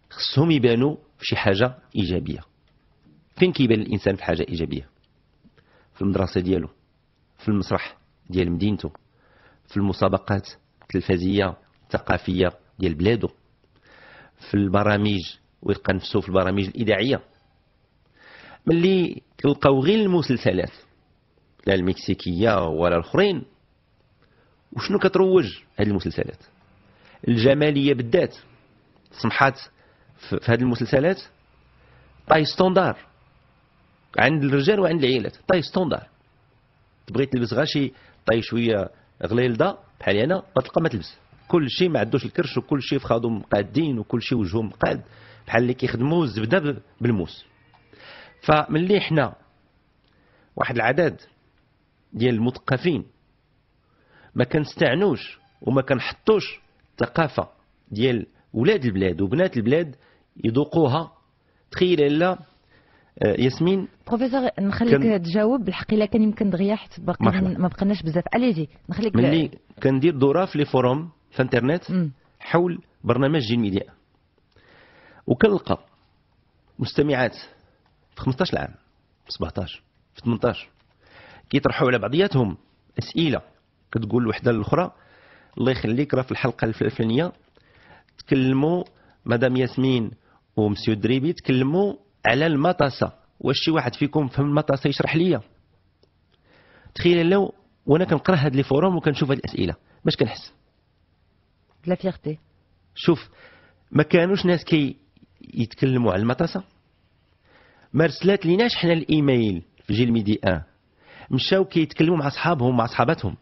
خصهم يبانوا في شي حاجة إيجابية. فين كيبان الإنسان في حاجة إيجابية؟ في المدرسة ديالو، في المسرح ديال مدينته، في المسابقات التلفزية الثقافية ديال بلادو، في البرامج ويلقى نفسه في البرامج الإذاعية. ملي تلقاو غير المسلسلات لا المكسيكية ولا الآخرين، وشنو كتروج هذه المسلسلات؟ الجمالية بالذات سمحات في هذه المسلسلات طاي ستوندار عند الرجال وعند العائلات. طاي ستوندار، تبغي تلبس غير شي طاي شويه غليلده بحال انا غتلقى ما تلبس. كل شيء ما عندوش الكرش وكل شيء في خاضهم قادين وكل شيء وجههم قاد بحال اللي كيخدموا الزبده بالموس. فملي حنا واحد العدد ديال المثقفين ما كنستعنوش وما كنحطوش الثقافه ديال ولاد البلاد وبنات البلاد يذوقوها، تخيل لا ياسمين. بروفيسور نخليك تجاوب بالحق الا كان يمكن دغيا حيت باقي ما بقيناش بزاف. اليزي نخليك. ملي كندير دوره في لي فوروم في انترنت حول برنامج جيل ميديا وكنلقى مستمعات في 15 عام، في 17، في 18 كيطرحوا على بعضياتهم اسئله كتقول الوحده للاخرى الله يخليك راه في الحلقه الفلانيه تكلموا مدام ياسمين ومسيو دريبي تكلموا على المطاسه، واش شي واحد فيكم فهم المطاسه يشرح ليا؟ تخيل لو وانا كنقرا هاد لي فوروم وكنشوف هاد الاسئله باش كنحس لا فيرتي. شوف ما كانوش ناس يتكلموا على المطاسه، ما رسلات ليناش حنا الايميل في جيل ميديا مشاو كيتكلموا مع اصحابهم مع صحاباتهم،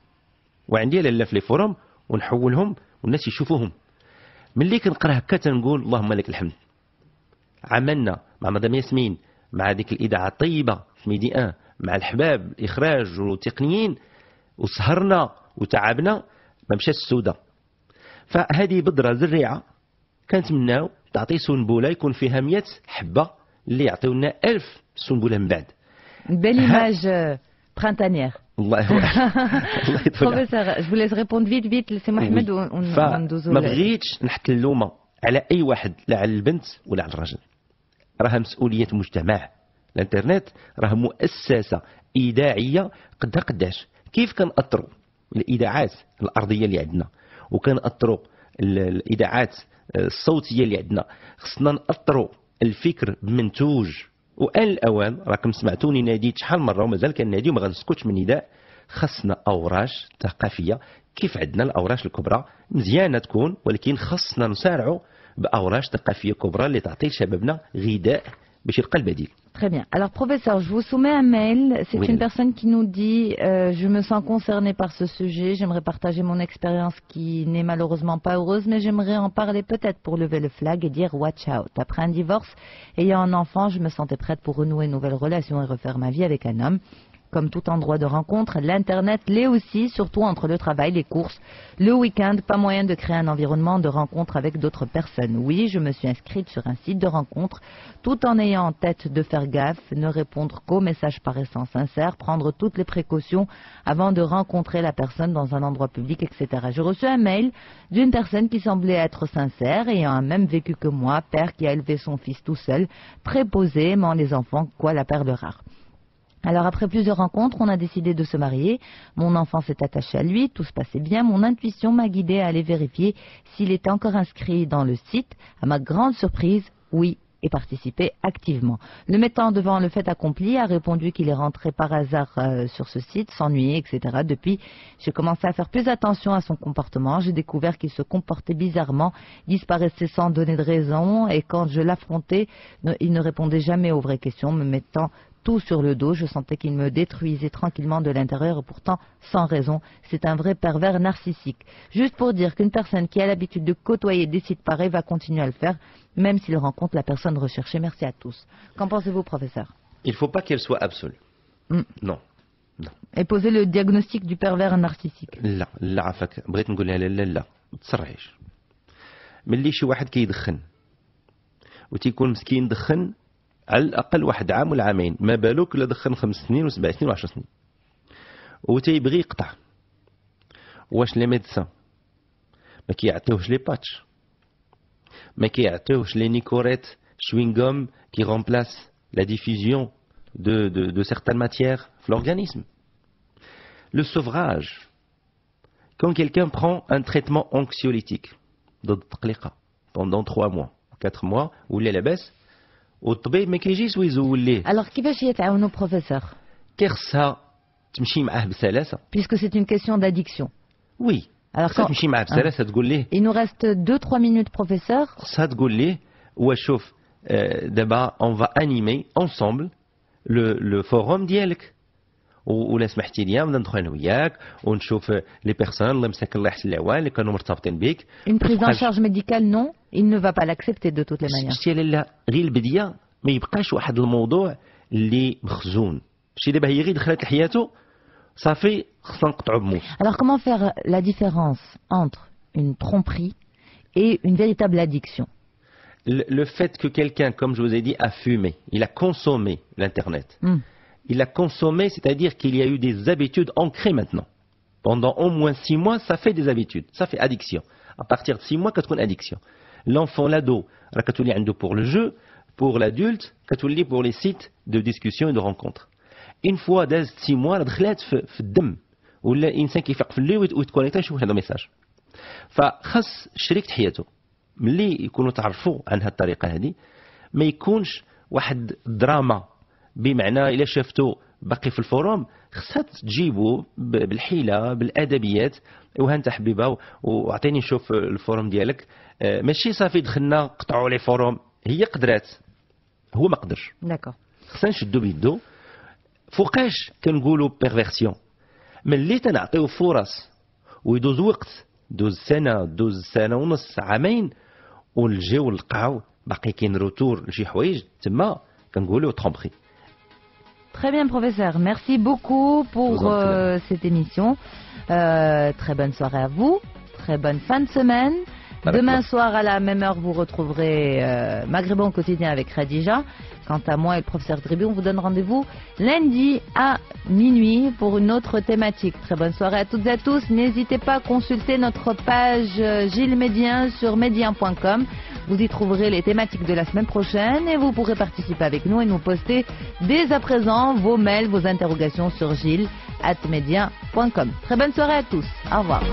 وعندي لاله في لي فوروم ونحولهم والناس يشوفوهم. ملي كنقرا هكا تنقول اللهم لك الحمد. عملنا مع مدام ياسمين مع ديك الاذاعه الطيبه في ميديا مع الحباب الاخراج والتقنيين وسهرنا وتعبنا ما مشاش السوده. فهذه بذره زريعه كنتمناو تعطي سنبله يكون فيها 100 حبه اللي يعطيونا 1000 سنبله من بعد. بelle image printanière. الله يطول. Professeur, je vous laisse répondre vite لسي محمد وندوزو. ما بغيتش نحط اللومه على اي واحد، لا على البنت ولا على الرجل. راها مسؤوليه المجتمع. الانترنت راه مؤسسه اذاعيه قداش كيف كنأثروا الاذاعات الارضيه اللي عندنا وكنأثروا الإذاعات الصوتية اللي عندنا، خصنا نأثروا الفكر بمنتوج. وآن الأوان راكم سمعتوني ناديت شحال مرة ومازال كنادي وما غنسكتش من نداء، خصنا أوراش ثقافية كيف عندنا الأوراش الكبرى مزيانة تكون، ولكن خصنا نسارعوا بأوراش ثقافية كبرى اللي تعطي لشبابنا غذاء باش يلقى البديل. Très bien. Alors, professeur, je vous soumets un mail. C'est Oui. une personne qui nous dit je me sens concernée par ce sujet. J'aimerais partager mon expérience qui n'est malheureusement pas heureuse, mais j'aimerais en parler peut-être pour lever le flag et dire watch out. Après un divorce, ayant un enfant, je me sentais prête pour renouer une nouvelle relation et refaire ma vie avec un homme. Comme tout endroit de rencontre, l'Internet l'est aussi, surtout entre le travail, les courses, le week-end, pas moyen de créer un environnement de rencontre avec d'autres personnes. Oui, je me suis inscrite sur un site de rencontre, tout en ayant en tête de faire gaffe, ne répondre qu'aux messages paraissant sincères, prendre toutes les précautions avant de rencontrer la personne dans un endroit public, etc. J'ai reçu un mail d'une personne qui semblait être sincère, ayant un même vécu que moi, père qui a élevé son fils tout seul, préposé, aimant les enfants, quoi la perle rare. Alors après plusieurs rencontres, on a décidé de se marier. Mon enfant s'est attaché à lui, tout se passait bien. Mon intuition m'a guidée à aller vérifier s'il était encore inscrit dans le site. À ma grande surprise, oui, et participer activement. Le mettant devant le fait accompli, a répondu qu'il est rentré par hasard sur ce site, s'ennuyait, etc. Depuis, j'ai commencé à faire plus attention à son comportement. J'ai découvert qu'il se comportait bizarrement, disparaissait sans donner de raison, et quand je l'affrontais, il ne répondait jamais aux vraies questions, me mettant tout sur le dos. Je sentais qu'il me détruisait tranquillement de l'intérieur et pourtant sans raison. C'est un vrai pervers narcissique. Juste pour dire qu'une personne qui a l'habitude de côtoyer des sites pareils va continuer à le faire, même s'il rencontre la personne recherchée. Merci à tous. Qu'en pensez-vous, professeur? Il ne faut pas qu'elle soit absolue. Non. Et poser le diagnostic du pervers narcissique. لا لا عفاك بغيت نقول لها لا ما تسرعيش. ملي شي واحد كيدخن وتيكون مسكين دخن على الأقل واحد عام ولا عامين، ما بالك إلا دخن 5 سنين و7 سنين و10 سنين وتيبغي يقطع. واش لي ميدسان ما كيعطيوش لي باتش، ما كيعطيوش لي نيكوريت شوينغوم qui remplace la diffusion de certaines matières dans l'organisme. Le sevrage, quand quelqu'un prend un traitement anxiolytique pendant 3 mois, 4 mois, ou les baisse, والطبيب ما كيجيش ويزول ليه. Alors كيفاش يتعاونوا professeur؟ كيخصها تمشي معاه بسلاسة. Puisque c'est une question d'addiction. Oui. Alors خصها تمشي معاه بسلاسة تقول ليه. Il nous reste 2-3 minutes professeur. خصها تقول ليه وشوف دابا on va animer ensemble le forum ديالك. ولا سمحتي لي نبدا ندخل انا وياك ونشوف لي بيرسون الله يمسك الله يحسن العوان اللي كانوا مرتبطين بك. Une prise en charge médicale non, il ne va pas l'accepter de toutes les manières. شتي لا غير البديه ما يبقاش واحد الموضوع اللي مخزون. شتي دابا هي غير دخلت لحياته صافي خصنا نقطعوا بموس. Alors comment faire la différence entre une tromperie et une véritable addiction? Le fait que quelqu'un, comme je vous ai dit, a fumé, il a consommé l'internet. Il a consommé, c'est-à-dire qu'il y a eu des habitudes ancrées maintenant. Pendant au moins 6 mois, ça fait des habitudes, ça fait addiction. À partir de 6 mois, كتكون addiction. L'enfant, l'ado, راه كتولي عنده pour le jeu, pour l'adulte, كتولي pour les sites de discussion et de rencontre. Une fois دازت 6 mois, راه دخلات في الدم. ولا الانسان كيفيق في الليل ويتكونيكتا يشوف هذا ميساج. فخص شريكة حياته ملي يكونوا تعرفوا عن هذه الطريقة هذه ما يكونش واحد دراما. بمعنى إلا شفتو باقي في الفوروم خصها تجيبو بالحيلة بالأدبيات وهانت حبيبة وعطيني نشوف الفوروم ديالك. ماشي صافي دخلنا قطعوا لي فوروم، هي قدرات هو ما قدرش. خصنا نشدو بيدو. فوقاش كنقولوا بيرفيرسيون ملي تنعطيو فرص ويدوز وقت، دوز سنة دوز سنة ونص عامين ونجيو نلقاو باقي كاين روتور لشي حوايج تما كنقولوا ترومبري. Très bien, professeur. Merci beaucoup pour cette émission. Très bonne soirée à vous. Très bonne fin de semaine. Demain soir, à la même heure, vous retrouverez Maghrébin au quotidien avec Khadija. Quant à moi et le professeur Dribi, on vous donne rendez-vous lundi à minuit pour une autre thématique. Très bonne soirée à toutes et à tous. N'hésitez pas à consulter notre page Gilles Médien sur médien.com. Vous y trouverez les thématiques de la semaine prochaine et vous pourrez participer avec nous et nous poster dès à présent vos mails, vos interrogations sur gilles@médien.com. Très bonne soirée à tous. Au revoir.